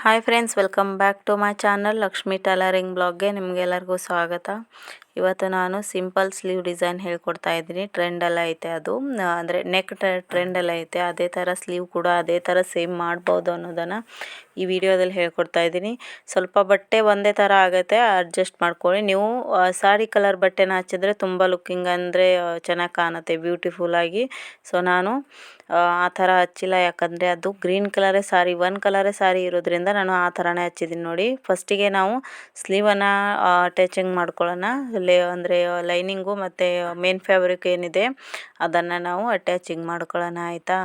Hi friends, welcome back to my channel Lakshmi tailoring ಬ್ಲಾಗ್ಗೆ ನಿಮಗೆಲ್ಲರಿಗೂ ಸ್ವಾಗತ. ಇವತ್ತು ನಾನು ಸಿಂಪಲ್ ಸ್ಲೀವ್ ಡಿಸೈನ್ ಹೇಳ್ಕೊಡ್ತಾ ಇದ್ದೀನಿ. ಟ್ರೆಂಡೆಲ್ಲ ಐತೆ ಅದು, ಅಂದರೆ ನೆಕ್ ಟ್ರೆಂಡೆಲ್ಲ ಐತೆ. ಅದೇ ಥರ ಸ್ಲೀವ್ ಕೂಡ ಅದೇ ಥರ ಸೇಮ್ ಮಾಡ್ಬೋದು ಅನ್ನೋದನ್ನು ಈ ವಿಡಿಯೋದಲ್ಲಿ ಹೇಳ್ಕೊಡ್ತಾ ಇದ್ದೀನಿ. ಸ್ವಲ್ಪ ಬಟ್ಟೆ ಒಂದೇ ಥರ ಆಗುತ್ತೆ, ಅಡ್ಜಸ್ಟ್ ಮಾಡ್ಕೊಳ್ಳಿ. ನೀವು ಸಾರಿ ಕಲರ್ ಬಟ್ಟೆನ ಹಚ್ಚಿದ್ರೆ ತುಂಬ ಲುಕ್ಕಿಂಗ್ ಅಂದರೆ ಚೆನ್ನಾಗಿ ಕಾಣುತ್ತೆ, ಬ್ಯೂಟಿಫುಲ್ಲಾಗಿ. ಸೊ ನಾನು ಆ ಥರ ಹಚ್ಚಿಲ್ಲ, ಯಾಕಂದರೆ ಅದು ಗ್ರೀನ್ ಕಲರೇ ಸಾರಿ, ಒನ್ ಕಲರೇ ಸಾರಿ ಇರೋದ್ರಿಂದ ನಾನು ಆ ಥರನೇ ಹಚ್ಚಿದ್ದೀನಿ. ನೋಡಿ, ಫಸ್ಟಿಗೆ ನಾವು ಸ್ಲೀವನ್ನು ಅಟ್ಯಾಚಿಂಗ್ ಮಾಡ್ಕೊಳ್ಳೋಣ. ಅಂದರೆ ಲೈನಿಂಗು ಮತ್ತು ಮೇನ್ ಫ್ಯಾಬ್ರಿಕ್ ಏನಿದೆ ಅದನ್ನು ನಾವು ಅಟ್ಯಾಚಿಂಗ್ ಮಾಡ್ಕೊಳ್ಳೋಣ, ಆಯಿತಾ.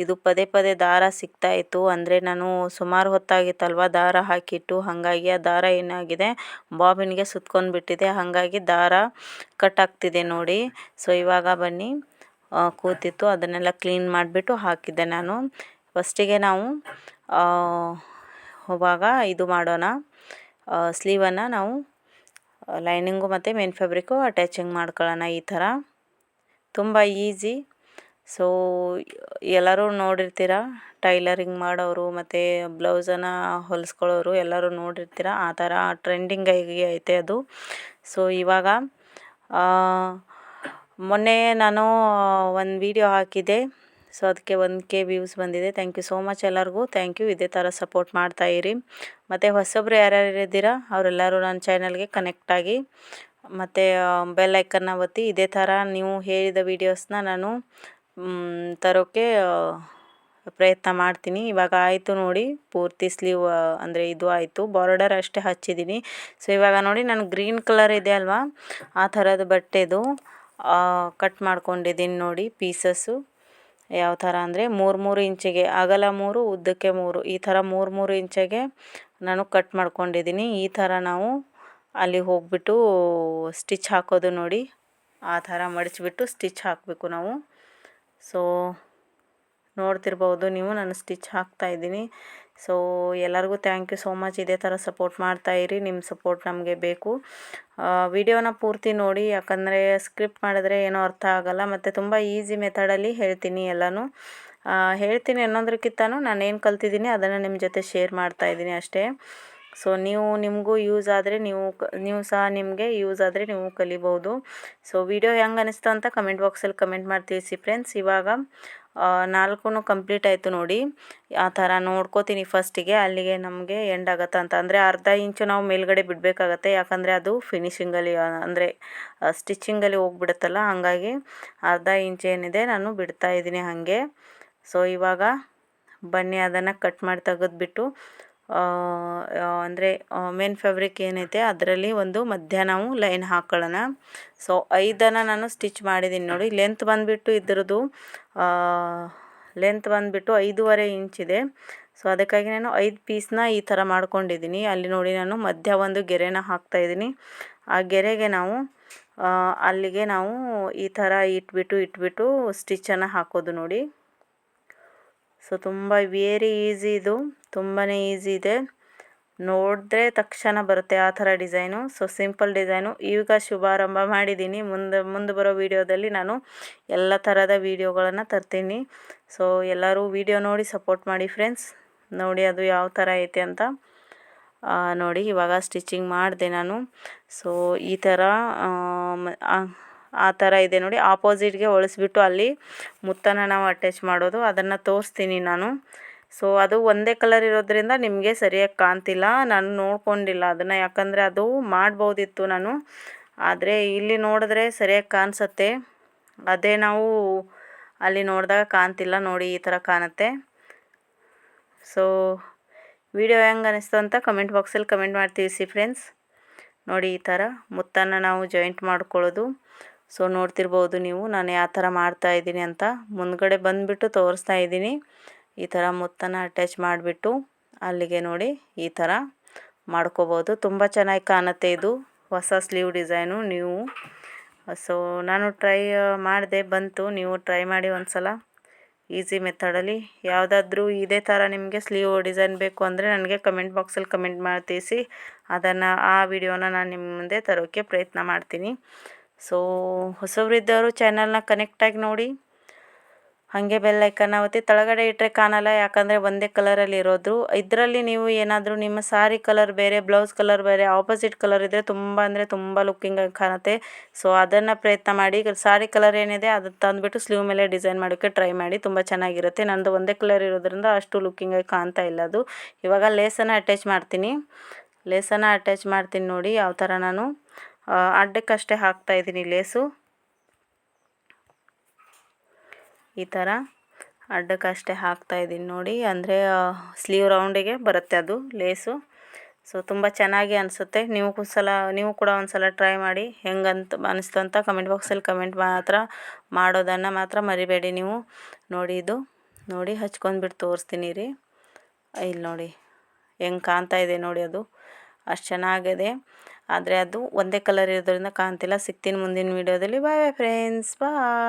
ಇದು ಪದೇ ಪದೇ ದಾರ ಸಿಗ್ತಾಯಿತ್ತು, ಅಂದರೆ ನಾನು ಸುಮಾರು ಹೊತ್ತಾಗಿತ್ತಲ್ವ ದಾರ ಹಾಕಿಟ್ಟು, ಹಾಗಾಗಿ ಆ ದಾರ ಏನಾಗಿದೆ ಬಾಬಿನ್ಗೆ ಸುತ್ಕೊಂಡು ಬಿಟ್ಟಿದೆ, ಹಾಗಾಗಿ ದಾರ ಕಟ್ ಆಗ್ತಿದೆ ನೋಡಿ. ಸೊ ಇವಾಗ ಬನ್ನಿ, ಕೂತಿತ್ತು ಅದನ್ನೆಲ್ಲ ಕ್ಲೀನ್ ಮಾಡಿಬಿಟ್ಟು ಹಾಕಿದ್ದೆ ನಾನು. ಫಸ್ಟಿಗೆ ನಾವು ಇವಾಗ ಇದು ಮಾಡೋಣ, ಸ್ಲೀವನ್ನು ನಾವು ಲೈನಿಂಗು ಮತ್ತು ಮೇನ್ ಫ್ಯಾಬ್ರಿಕ್ಕು ಅಟ್ಯಾಚಿಂಗ್ ಮಾಡ್ಕೊಳ್ಳೋಣ. ಈ ಥರ ತುಂಬ ಈಸಿ. ಸೊ ಎಲ್ಲರೂ ನೋಡಿರ್ತೀರ, ಟೈಲರಿಂಗ್ ಮಾಡೋರು ಮತ್ತು ಬ್ಲೌಸನ್ನು ಹೊಲಿಸ್ಕೊಳ್ಳೋರು ಎಲ್ಲರೂ ನೋಡಿರ್ತೀರ. ಆ ಥರ ಟ್ರೆಂಡಿಂಗ್ ಆಗಿ ಐತೆ ಅದು. ಸೊ ಇವಾಗ ಮೊನ್ನೆ ನಾನು ಒಂದು ವಿಡಿಯೋ ಹಾಕಿದ್ದೆ, ಸೊ ಅದಕ್ಕೆ 1K ವ್ಯೂಸ್ ಬಂದಿದೆ. ಥ್ಯಾಂಕ್ ಯು ಸೋ ಮಚ್ ಎಲ್ಲರಿಗೂ, ಥ್ಯಾಂಕ್ ಯು. ಇದೇ ಥರ ಸಪೋರ್ಟ್ ಮಾಡ್ತಾಯಿರಿ. ಮತ್ತು ಹೊಸೊಬ್ಬರು ಯಾರ್ಯಾರು ಇದ್ದೀರಾ ಅವರೆಲ್ಲರೂ ನನ್ನ ಚಾನಲ್ಗೆ ಕನೆಕ್ಟ್ ಆಗಿ ಮತ್ತು ಬೆಲ್ ಐಕನ್ನ ಒತ್ತಿ. ಇದೇ ಥರ ನೀವು ಹೇಳಿದ ವೀಡಿಯೋಸ್ನ ನಾನು ತರೋಕ್ಕೆ ಪ್ರಯತ್ನ ಮಾಡ್ತೀನಿ. ಇವಾಗ ಆಯಿತು ನೋಡಿ, ಪೂರ್ತಿ ಸ್ಲೀವ್ ಅಂದರೆ ಇದು ಆಯಿತು, ಬಾರ್ಡರ್ ಅಷ್ಟೇ ಹಚ್ಚಿದ್ದೀನಿ. ಸೊ ಇವಾಗ ನೋಡಿ, ನಾನು ಗ್ರೀನ್ ಕಲರ್ ಇದೆ ಅಲ್ವಾ, ಆ ಥರದ ಬಟ್ಟೆದು ಕಟ್ ಮಾಡ್ಕೊಂಡಿದ್ದೀನಿ ನೋಡಿ. ಪೀಸಸ್ಸು ಯಾವ ಥರ ಅಂದರೆ 3 ಇಂಚಿಗೆ, ಅಗಲ 3, ಉದ್ದಕ್ಕೆ 3, ಈ ಥರ 3 ಇಂಚಿಗೆ ನಾನು ಕಟ್ ಮಾಡ್ಕೊಂಡಿದ್ದೀನಿ. ಈ ಥರ ನಾವು ಅಲ್ಲಿ ಹೋಗಿಬಿಟ್ಟು ಸ್ಟಿಚ್ ಹಾಕೋದು ನೋಡಿ, ಆ ಥರ ಮಡಚಿಬಿಟ್ಟು ಸ್ಟಿಚ್ ಹಾಕಬೇಕು ನಾವು. ಸೊ ನೋಡ್ತಿರ್ಬೋದು ನೀವು, ನಾನು ಸ್ಟಿಚ್ ಹಾಕ್ತಾಯಿದ್ದೀನಿ. ಸೊ ಎಲ್ಲರಿಗೂ ಥ್ಯಾಂಕ್ ಯು ಸೋ ಮಚ್. ಇದೇ ಥರ ಸಪೋರ್ಟ್ ಮಾಡ್ತಾಯಿರಿ, ನಿಮ್ಮ ಸಪೋರ್ಟ್ ನಮಗೆ ಬೇಕು. ವಿಡಿಯೋನ ಪೂರ್ತಿ ನೋಡಿ, ಯಾಕಂದರೆ ಸ್ಕ್ರಿಪ್ಟ್ ಮಾಡಿದ್ರೆ ಏನೋ ಅರ್ಥ ಆಗೋಲ್ಲ. ಮತ್ತು ತುಂಬ ಈಸಿ ಮೆಥಡಲ್ಲಿ ಹೇಳ್ತೀನಿ ಎಲ್ಲನೂ. ಹೇಳ್ತೀನಿ ಅನ್ನೋದಕ್ಕಿಂತನೂ ನಾನು ಏನು ಕಲ್ತಿದ್ದೀನಿ ಅದನ್ನು ನಿಮ್ಮ ಜೊತೆ ಶೇರ್ ಮಾಡ್ತಾಯಿದ್ದೀನಿ ಅಷ್ಟೇ. ಸೊ ನಿಮಗೂ ಯೂಸ್ ಆದರೆ ನೀವು ಸಹ ನಿಮಗೆ ಯೂಸ್ ಆದರೆ ನೀವು ಕಲಿಬೋದು. ಸೊ ವಿಡಿಯೋ ಹೆಂಗೆ ಅನಿಸ್ತು ಅಂತ ಕಮೆಂಟ್ ಬಾಕ್ಸಲ್ಲಿ ಕಮೆಂಟ್ ಮಾಡಿ ತಿಳಿಸಿ ಫ್ರೆಂಡ್ಸ್. ಇವಾಗ 4 ಕಂಪ್ಲೀಟ್ ಆಯಿತು ನೋಡಿ. ಆ ಥರ ನೋಡ್ಕೋತೀನಿ ಫಸ್ಟಿಗೆ, ಅಲ್ಲಿಗೆ ನಮಗೆ ಎಂಡ್ ಆಗುತ್ತೆ ಅಂತ. ಅಂದರೆ ಅರ್ಧ ಇಂಚು ನಾವು ಮೇಲ್ಗಡೆ ಬಿಡಬೇಕಾಗತ್ತೆ, ಯಾಕಂದರೆ ಅದು ಫಿನಿಶಿಂಗಲ್ಲಿ ಅಂದರೆ ಸ್ಟಿಚಿಂಗಲ್ಲಿ ಹೋಗ್ಬಿಡುತ್ತಲ್ಲ, ಹಾಗಾಗಿ ಅರ್ಧ ಇಂಚ್ ಏನಿದೆ ನಾನು ಬಿಡ್ತಾಯಿದ್ದೀನಿ ಹಾಗೆ. ಸೊ ಇವಾಗ ಬನ್ನಿ, ಅದನ್ನು ಕಟ್ ಮಾಡಿ ತೆಗೆದ್ಬಿಟ್ಟು ಅಂದರೆ ಮೇನ್ ಫ್ಯಾಬ್ರಿಕ್ ಏನೈತೆ ಅದರಲ್ಲಿ ಒಂದು ಮಧ್ಯ ನಾವು ಲೈನ್ ಹಾಕ್ಕೊಳ್ಳೋಣ. ಸೊ 5 ನಾನು ಸ್ಟಿಚ್ ಮಾಡಿದ್ದೀನಿ ನೋಡಿ. ಲೆಂತ್ ಬಂದುಬಿಟ್ಟು ಇದ್ರದ್ದು ಲೆಂತ್ ಬಂದುಬಿಟ್ಟು 5.5 ಇಂಚಿದೆ. ಸೊ ಅದಕ್ಕಾಗಿ ನಾನು 5 ಪೀಸ್ನ ಈ ಥರ ಮಾಡ್ಕೊಂಡಿದ್ದೀನಿ. ಅಲ್ಲಿ ನೋಡಿ, ನಾನು ಮಧ್ಯ ಒಂದು ಗೆರೆನ ಹಾಕ್ತಾಯಿದ್ದೀನಿ. ಆ ಗೆರೆಗೆ ನಾವು ಅಲ್ಲಿಗೆ ನಾವು ಈ ಥರ ಇಟ್ಬಿಟ್ಟು ಸ್ಟಿಚ್ಚನ್ನು ಹಾಕೋದು ನೋಡಿ. ಸೊ ತುಂಬ ವೇರಿ ಈಸಿ, ಇದು ತುಂಬಾ ಈಸಿ ಇದೆ, ನೋಡಿದ್ರೆ ತಕ್ಷಣ ಬರುತ್ತೆ ಆ ಥರ ಡಿಸೈನು. So simple design. ಈಗ ಶುಭಾರಂಭ ಮಾಡಿದ್ದೀನಿ, ಮುಂದೆ ಬರೋ ವೀಡಿಯೋದಲ್ಲಿ ನಾನು ಎಲ್ಲ ಥರದ ವೀಡಿಯೋಗಳನ್ನು ತರ್ತೀನಿ. ಸೊ ಎಲ್ಲರೂ ವೀಡಿಯೋ ನೋಡಿ ಸಪೋರ್ಟ್ ಮಾಡಿ ಫ್ರೆಂಡ್ಸ್. ನೋಡಿ ಅದು ಯಾವ ಥರ ಐತೆ ಅಂತ ನೋಡಿ. ಇವಾಗ ಸ್ಟಿಚಿಂಗ್ ಮಾಡಿದೆ ನಾನು. ಸೊ ಈ ಥರ ಆ ಥರ ಇದೆ ನೋಡಿ. ಆಪೋಸಿಟ್ಗೆ ಹೊಲಿಸ್ಬಿಟ್ಟು ಅಲ್ಲಿ ಮುತ್ತನ್ನು ನಾವು ಅಟ್ಯಾಚ್ ಮಾಡೋದು, ಅದನ್ನು ತೋರಿಸ್ತೀನಿ ನಾನು. ಸೊ ಅದು ಒಂದೇ ಕಲರ್ ಇರೋದ್ರಿಂದ ನಿಮಗೆ ಸರಿಯಾಗಿ ಕಾಣ್ತಿಲ್ಲ, ನಾನು ನೋಡ್ಕೊಂಡಿಲ್ಲ ಅದನ್ನು, ಯಾಕಂದರೆ ಅದು ಮಾಡ್ಬೋದಿತ್ತು ನಾನು. ಆದರೆ ಇಲ್ಲಿ ನೋಡಿದ್ರೆ ಸರಿಯಾಗಿ ಕಾಣಿಸುತ್ತೆ, ಅದೇ ನಾವು ಅಲ್ಲಿ ನೋಡಿದಾಗ ಕಾಣ್ತಿಲ್ಲ ನೋಡಿ, ಈ ಥರ ಕಾಣುತ್ತೆ. ಸೊ ವಿಡಿಯೋ ಹೆಂಗೆ ಅನಿಸ್ತು ಅಂತ ಕಮೆಂಟ್ ಬಾಕ್ಸಲ್ಲಿ ಕಮೆಂಟ್ ಮಾಡಿ ತಿಳಿಸಿ ಫ್ರೆಂಡ್ಸ್. ನೋಡಿ, ಈ ಥರ ಮುತ್ತನ್ನು ನಾವು ಜಾಯಿಂಟ್ ಮಾಡ್ಕೊಳ್ಳೋದು. ಸೊ ನೋಡ್ತಿರ್ಬೋದು ನೀವು ನಾನು ಯಾವ ಥರ ಮಾಡ್ತಾಯಿದ್ದೀನಿ ಅಂತ. ಮುಂದ್ಗಡೆ ಬಂದುಬಿಟ್ಟು ತೋರಿಸ್ತಾ ಇದ್ದೀನಿ. ಈ ಥರ ಮುತ್ತನ್ನು ಅಟ್ಯಾಚ್ ಮಾಡಿಬಿಟ್ಟು ಅಲ್ಲಿಗೆ ನೋಡಿ ಈ ಥರ ಮಾಡ್ಕೋಬೋದು. ತುಂಬ ಚೆನ್ನಾಗಿ ಕಾಣುತ್ತೆ ಇದು ಹೊಸ ಸ್ಲೀವ್ ಡಿಸೈನು. ನೀವು ಸೊ ನಾನು ಟ್ರೈ ಮಾಡಿದೆ, ಬಂತು. ನೀವು ಟ್ರೈ ಮಾಡಿ ಒಂದು ಸಲ ಈಸಿ ಮೆಥಡಲ್ಲಿ. ಯಾವುದಾದ್ರೂ ಇದೇ ಥರ ನಿಮಗೆ ಸ್ಲೀವ್ ಡಿಸೈನ್ ಬೇಕು ಅಂದರೆ ನನಗೆ ಕಮೆಂಟ್ ಬಾಕ್ಸಲ್ಲಿ ಕಮೆಂಟ್ ಮಾಡಿ ತಿಳಿಸಿ, ಆ ವಿಡಿಯೋನ ನಾನು ನಿಮ್ಮ ಮುಂದೆ ತರೋಕ್ಕೆ ಪ್ರಯತ್ನ ಮಾಡ್ತೀನಿ. ಸೊ ಹೊಸಬರಿದ್ದವರು ಚಾನಲ್ನ ಕನೆಕ್ಟಾಗಿ ನೋಡಿ. ಹಾಗೆ ಬೆಲ್ ಐಕನ್ ಒತ್ತಿ. ಕೆಳಗಡೆ ಇಟ್ಟರೆ ಕಾಣಲ್ಲ, ಯಾಕಂದರೆ ಒಂದೇ ಕಲರಲ್ಲಿ ಇರೋದು. ಇದರಲ್ಲಿ ನೀವು ಏನಾದರೂ ನಿಮ್ಮ ಸಾರಿ ಕಲರ್ ಬೇರೆ, ಬ್ಲೌಸ್ ಕಲರ್ ಬೇರೆ, ಆಪೋಸಿಟ್ ಕಲರ್ ಇದ್ದರೆ ತುಂಬ ಅಂದರೆ ತುಂಬ ಲುಕ್ಕಿಂಗಾಗಿ ಕಾಣುತ್ತೆ. ಸೊ ಅದನ್ನು ಪ್ರಯತ್ನ ಮಾಡಿ. ಈಗ ಸಾರಿ ಕಲರ್ ಏನಿದೆ ಅದು ತಂದುಬಿಟ್ಟು ಸ್ಲೀವ್ ಮೇಲೆ ಡಿಸೈನ್ ಮಾಡೋಕ್ಕೆ ಟ್ರೈ ಮಾಡಿ, ತುಂಬ ಚೆನ್ನಾಗಿರುತ್ತೆ. ನಂದು ಒಂದೇ ಕಲರ್ ಇರೋದ್ರಿಂದ ಅಷ್ಟು ಲುಕ್ಕಿಂಗಾಗಿ ಕಾಣ್ತಾ ಇಲ್ಲ ಅದು. ಇವಾಗ ಲೇಸನ್ನು ಅಟ್ಯಾಚ್ ಮಾಡ್ತೀನಿ. ಲೇಸನ್ನು ಅಟ್ಯಾಚ್ ಮಾಡ್ತೀನಿ ನೋಡಿ, ಯಾವ ಥರ ನಾನು ಅಡ್ಡಕ್ಕಷ್ಟೇ ಹಾಕ್ತಾಯಿದ್ದೀನಿ ಲೇಸು. ಈ ಥರ ಅಡ್ಡಕ್ಕಷ್ಟೇ ಹಾಕ್ತಾಯಿದ್ದೀನಿ ನೋಡಿ, ಅಂದರೆ ಸ್ಲೀವ್ ರೌಂಡಿಗೆ ಬರುತ್ತೆ ಅದು ಲೇಸು. ಸೊ ತುಂಬ ಚೆನ್ನಾಗಿ ಅನಿಸುತ್ತೆ. ನೀವು ಕೂಡ ಒಂದು ಸಲ ಟ್ರೈ ಮಾಡಿ. ಹೆಂಗಂತ ಅನಿಸ್ತು ಅಂತ ಕಮೆಂಟ್ ಬಾಕ್ಸಲ್ಲಿ ಕಮೆಂಟ್ ಮಾತ್ರ ಮಾಡೋದನ್ನು ಮಾತ್ರ ಮರಿಬೇಡಿ ನೀವು. ನೋಡಿ ಇದು ನೋಡಿ ಹಚ್ಕೊಂಡ್ಬಿಟ್ಟು ತೋರಿಸ್ತೀನಿ ರೀ. ಇಲ್ಲಿ ನೋಡಿ ಹೆಂಗೆ ಕಾಣ್ತಾ ಇದೆ ನೋಡಿ, ಅದು ಅಷ್ಟು ಚೆನ್ನಾಗಿದೆ. ಆದರೆ ಅದು ಒಂದೇ ಕಲರ್ ಇರೋದ್ರಿಂದ ಕಾಣ್ತಿಲ್ಲ. ಸಿಗ್ತೀನಿ ಮುಂದಿನ ವೀಡಿಯೋದಲ್ಲಿ. ಬಾಯ್ ಬಾಯ್ ಫ್ರೆಂಡ್ಸ್, ಬಾಯ್.